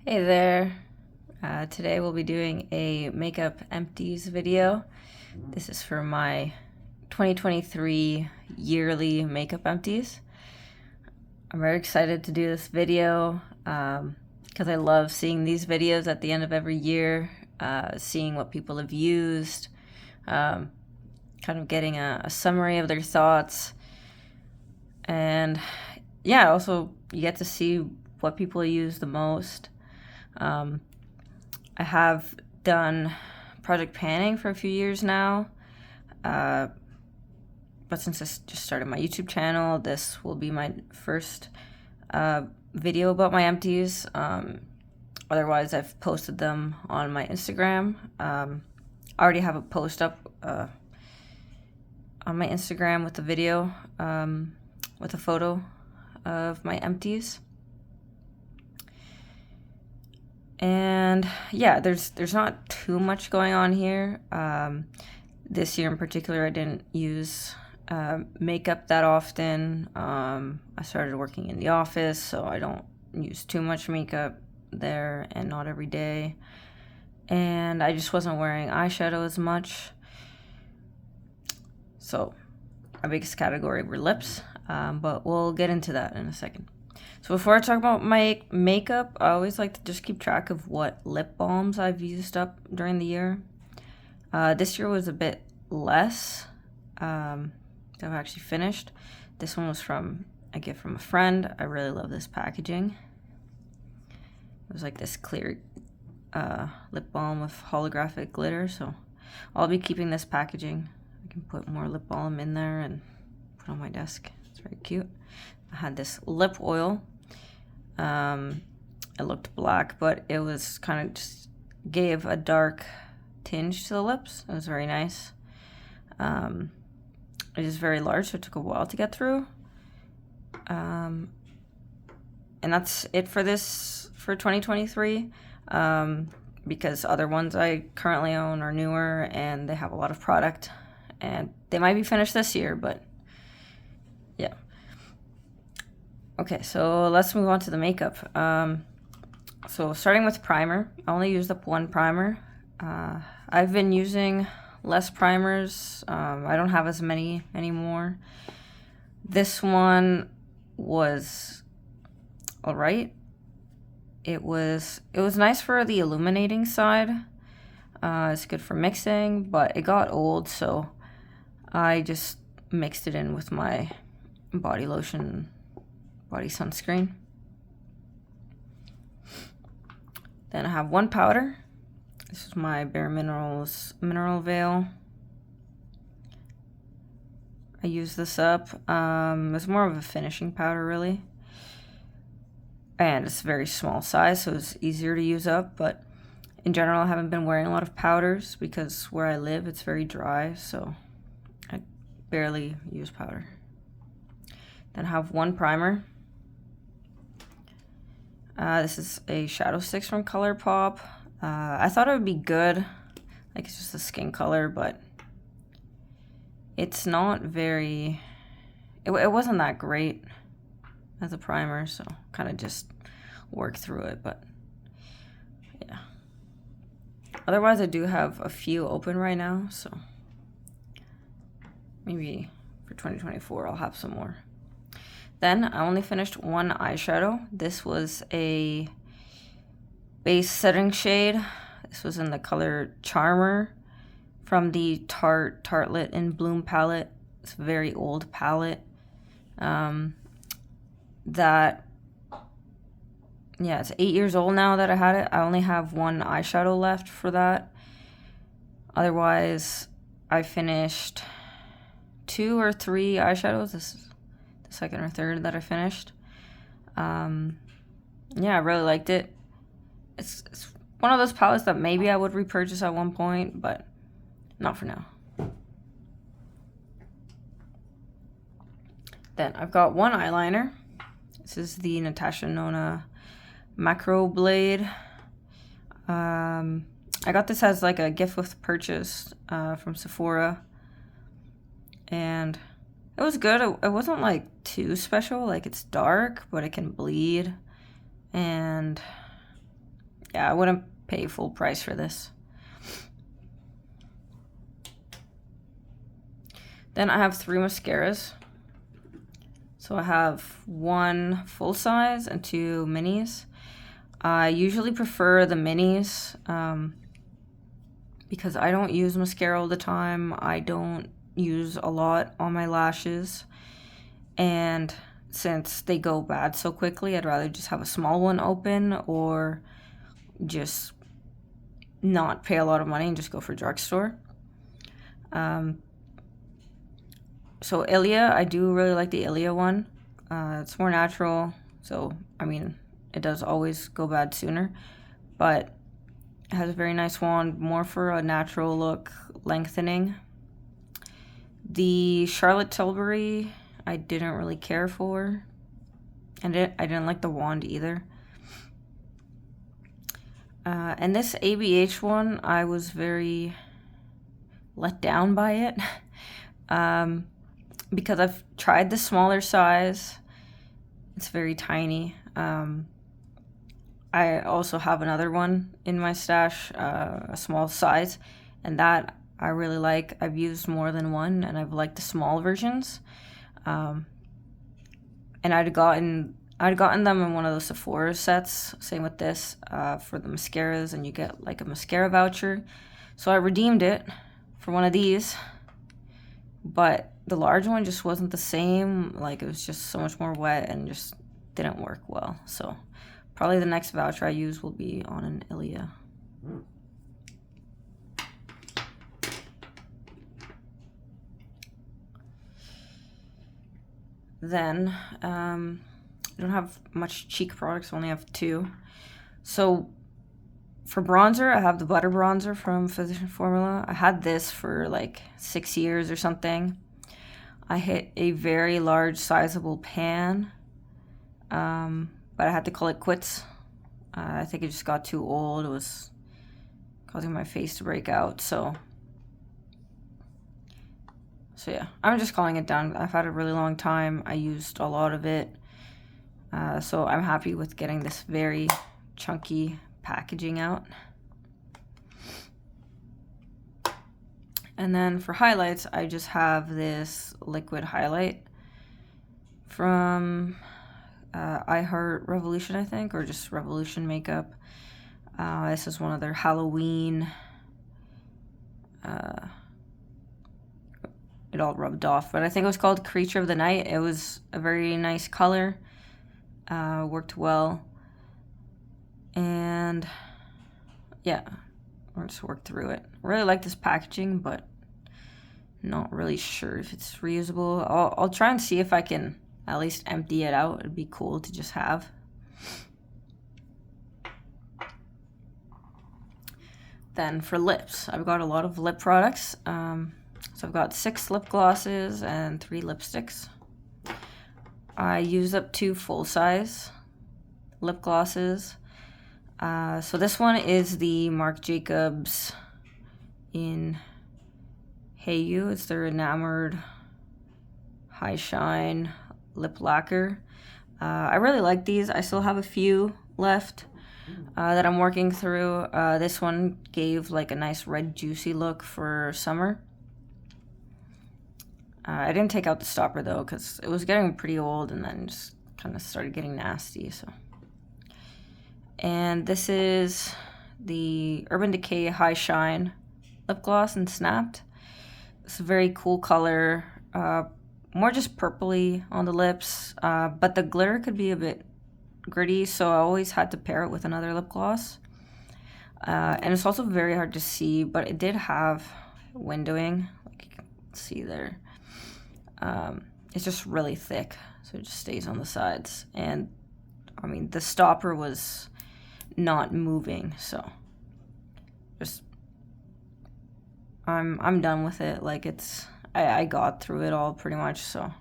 Hey there. Today we'll be doing a Makeup Empties video. This is for my 2023 yearly Makeup Empties. I'm very excited to do this video because I love seeing these videos at the end of every year, seeing what people have used, kind of getting a summary of their thoughts. And yeah, also you get to see what people use the most. I have done project panning for a few years now, but since I just started my YouTube channel, this will be my first video about my empties. Otherwise, I've posted them on my Instagram. I already have a post up on my Instagram with a video, with a photo of my empties. And yeah, there's not too much going on here. This year in particular, I didn't use makeup that often. I started working in the office, so I don't use too much makeup there and not every day. And I just wasn't wearing eyeshadow as much. So my biggest category were lips, but we'll get into that in a second. So before I talk about my makeup, I always like to just keep track of what lip balms I've used up during the year. This year was a bit less that I've actually finished. This one was from a gift from a friend. I really love this packaging. It was like this clear lip balm with holographic glitter, so I'll be keeping this packaging. I can put more lip balm in there and put on my desk. It's very cute. I had this lip oil. It looked black, but it was kind of just gave a dark tinge to the lips. It was very nice. It is very large, so it took a while to get through. And that's it for this for 2023. Because other ones I currently own are newer and they have a lot of product, and they might be finished this year, but yeah. Okay, so let's move on to the makeup. So starting with primer, I only used up one primer. I've been using less primers. I don't have as many anymore. This one was all right. It was nice for the illuminating side. It's good for mixing, but it got old, so I just mixed it in with my body lotion, body sunscreen. Then I have one powder. This is my Bare Minerals Mineral Veil. I use this up. It's more of a finishing powder, really. And it's a very small size, so it's easier to use up. But in general, I haven't been wearing a lot of powders because where I live, it's very dry, so I barely use powder. Then I have one primer. This is a Shadow Sticks from ColourPop. I thought it would be good, like it's just a skin color, but it's not very, it wasn't that great as a primer, so kind of just work through it, but yeah. Otherwise, I do have a few open right now, so maybe for 2024 I'll have some more. Then I only finished one eyeshadow. This was a base setting shade. This was in the color Charmer from the Tartelette in Bloom palette. It's a very old palette. It's 8 years old now that I had it. I only have one eyeshadow left for that. Otherwise, I finished 2 or 3 eyeshadows. This is the second or third that I finished. Yeah, I really liked it. It's one of those palettes that maybe I would repurchase at one point, but not for now. Then I've got one eyeliner. This is the Natasha Nona Macro Blade. I got this as like a gift with purchase from Sephora, and it was good. It wasn't like too special. Like, it's dark, but it can bleed, and yeah, I wouldn't pay full price for this. Then I have 3 mascaras. So I have 1 full size and 2 minis. I usually prefer the minis because I don't use mascara all the time. I don't use a lot on my lashes. And since they go bad so quickly, I'd rather just have a small one open or just not pay a lot of money and just go for drugstore. So Ilia, I do really like the Ilia one. It's more natural, so I mean, it does always go bad sooner, but it has a very nice wand, more for a natural look, lengthening. The Charlotte Tilbury, I didn't really care for, and I didn't like the wand either. And this ABH one, I was very let down by it. Because I've tried the smaller size. It's very tiny. I also have another one in my stash, a small size, and that I really like. I've used more than one, and I've liked the small versions. And I'd gotten them in one of those Sephora sets. Same with this for the mascaras, and you get like a mascara voucher. So I redeemed it for one of these, but the large one just wasn't the same. Like, it was just so much more wet and just didn't work well. So probably the next voucher I use will be on an Ilia. Then I don't have much cheek products, I only have 2. So for bronzer, I have the butter bronzer from Physician Formula. I had this for like 6 years or something. I hit a very large, sizable pan, but I had to call it quits. I think it just got too old. It was causing my face to break out. So yeah, I'm just calling it done. I've had a really long time. I used a lot of it. So I'm happy with getting this very chunky packaging out. And then for highlights, I just have this liquid highlight from iHeart Revolution, I think, or just Revolution Makeup. This is one of their Halloween. It all rubbed off, but I think it was called Creature of the Night. It was a very nice color, worked well, and yeah, I'll just work through it. Really like this packaging, but not really sure if it's reusable. I'll try and see if I can at least empty it out. It'd be cool to just have. Then for lips, I've got a lot of lip products. So I've got 6 lip glosses and 3 lipsticks. I used up 2 full-size lip glosses. So this one is the Marc Jacobs in Hey You. It's their Enamored High Shine Lip Lacquer. I really like these. I still have a few left that I'm working through. This one gave like a nice red juicy look for summer. I didn't take out the stopper though because it was getting pretty old and then just kind of started getting nasty. So, and this is the Urban Decay High Shine lip gloss in Snapped. It's a very cool color, more just purpley on the lips, but the glitter could be a bit gritty, so I always had to pair it with another lip gloss. And it's also very hard to see, but it did have windowing, like you can see there. It's just really thick, so it just stays on the sides. And I mean, the stopper was not moving, so just I'm done with it. Like, it's I got through it all pretty much, so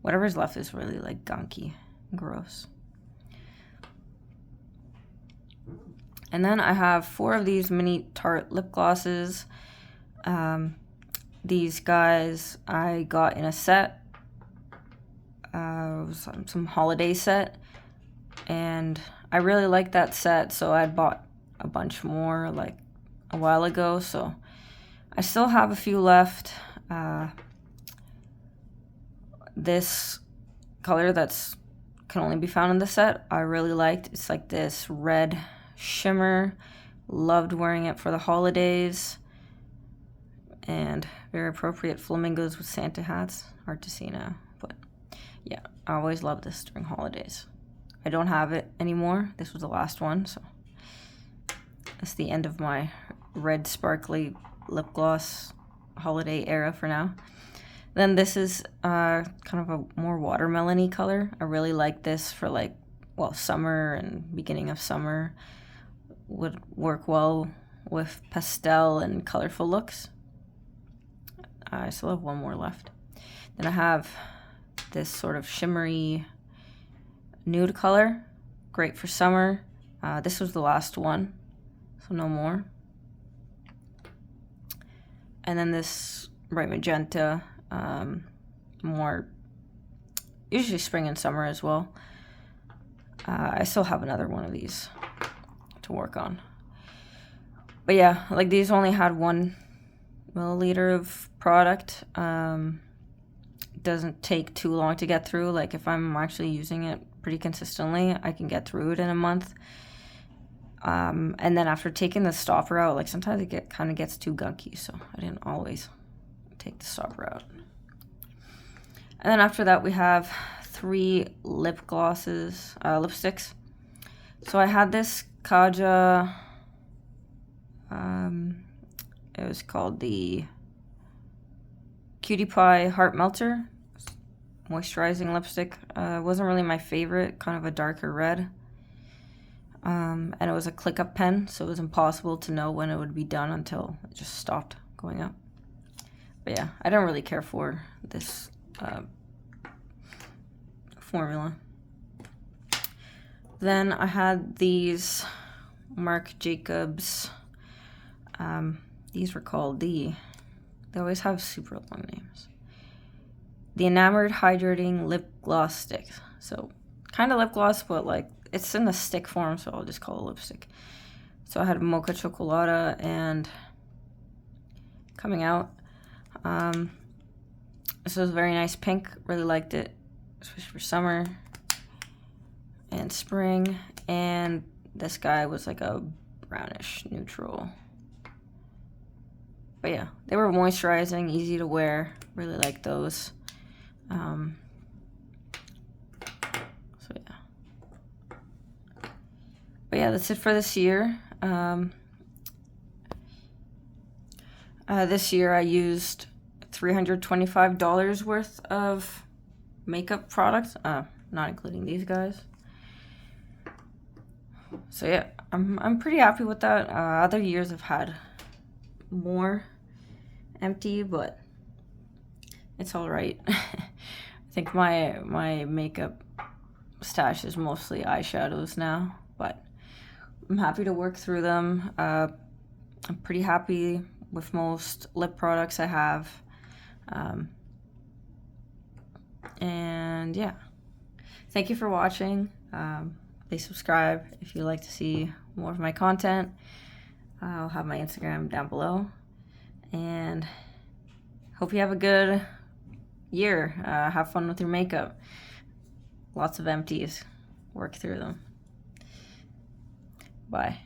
whatever's left is really like gunky, gross. And then I have 4 of these mini Tarte lip glosses. These guys I got in a set, some holiday set, and I really like that set, so I bought a bunch more like a while ago, so I still have a few left. This color that's can only be found in the set, I really liked. It's like this red shimmer. Loved wearing it for the holidays. And very appropriate, flamingos with Santa hats. Hard to see now, but yeah, I always love this during holidays. I don't have it anymore. This was the last one, so that's the end of my red sparkly lip gloss holiday era for now. Then this is kind of a more watermelon-y color. I really like this for like, well, summer and beginning of summer. Would work well with pastel and colorful looks. I still have one more left. Then I have this sort of shimmery nude color. Great for summer. This was the last one, so no more. And then this bright magenta, more usually spring and summer as well. I still have another one of these to work on. But yeah, like these only had 1 milliliter of product. Doesn't take too long to get through. Like if I'm actually using it pretty consistently, I can get through it in a month. And then after taking the stopper out, like sometimes it kind of gets too gunky, so I didn't always take the stopper out. And then after that we have 3 lip glosses, lipsticks. So I had this Kaja, it was called the Cutie Pie Heart Melter moisturizing lipstick. Wasn't really my favorite, kind of a darker red. And it was a click up pen, so it was impossible to know when it would be done until it just stopped going up. But yeah, I don't really care for this formula. Then I had these Marc Jacobs. These were called they always have super long names. The Enamored Hydrating Lip Gloss Stick. So kind of lip gloss, but like it's in a stick form, so I'll just call it lipstick. So I had Mocha Chocolata and coming out. This was a very nice pink. Really liked it, especially for summer and spring. And this guy was like a brownish neutral. But yeah, they were moisturizing, easy to wear. Really like those. So yeah. But yeah, that's it for this year. This year I used $325 worth of makeup products, not including these guys. So yeah, I'm pretty happy with that. Other years I've had more empty, but it's all right. I think my makeup stash is mostly eyeshadows now, but I'm happy to work through them. I'm pretty happy with most lip products I have. And yeah, thank you for watching. Please subscribe if you'd like to see more of my content. I'll have my Instagram down below, and hope you have a good year. Have fun with your makeup. Lots of empties. Work through them. Bye.